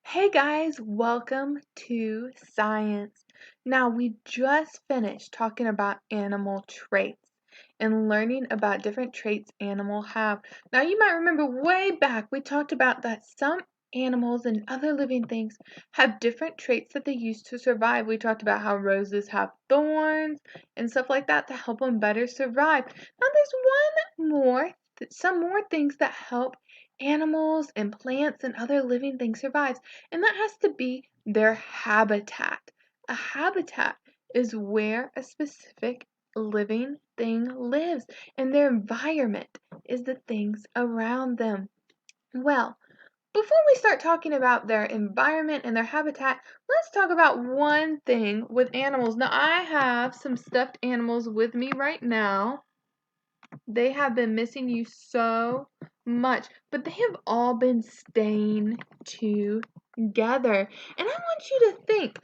Hey guys, welcome to science. Now, we just finished talking about animal traits and learning about different traits animals have. Now, you might remember way back we talked about that some animals and other living things have different traits that they use to survive. We talked about how roses have thorns and stuff like that to help them better survive. Now, there's some more things that help animals and plants and other living things survive, and that has to be their habitat. A habitat is where a specific living thing lives, and their environment is the things around them. Well, before we start talking about their environment and their habitat, let's talk about one thing with animals. Now, I have some stuffed animals with me right now. They have been missing you so much, but they have all been staying together. And I want you to think,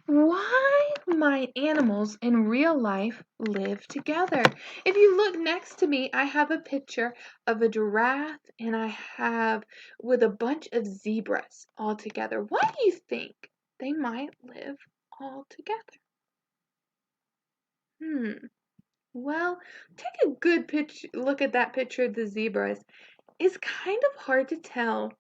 why might animals in real life live together? If you look next to me, I have a picture of a giraffe and I have with a bunch of zebras all together. Why do you think they might live all together? Well, take a good look at that picture of the zebras. It's kind of hard to tell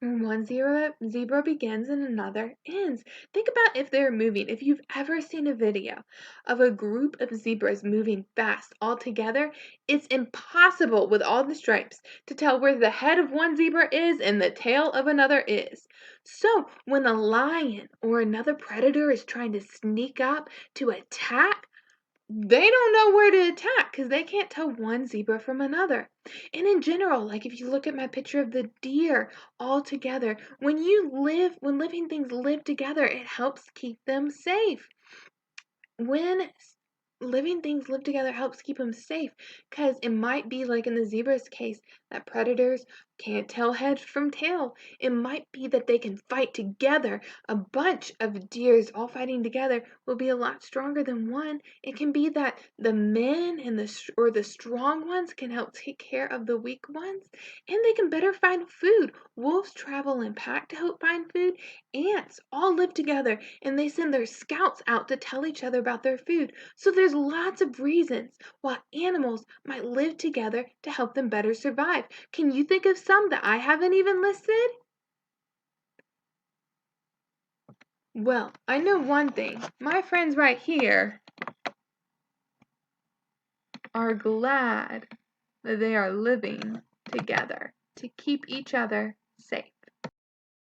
where one zebra begins and another ends. Think about if they're moving. If you've ever seen a video of a group of zebras moving fast all together, it's impossible with all the stripes to tell where the head of one zebra is and the tail of another is. So, when a lion or another predator is trying to sneak up to attack, they don't know where to attack because they can't tell one zebra from another. And in general, like if you look at my picture of the deer all together, when living things live together, it helps keep them safe. When living things live together helps keep them safe because it might be like in the zebra's case that predators can't tell head from tail. It might be that they can fight together. A bunch of deers all fighting together will be a lot stronger than one. It can be that the men and the strong ones can help take care of the weak ones, and they can better find food. Wolves travel in pack to help find food. Ants all live together and they send their scouts out to tell each other about their food. So there's lots of reasons why animals might live together to help them better survive. Can you think of some that I haven't even listed? Well, I know one thing. My friends right here are glad that they are living together to keep each other safe.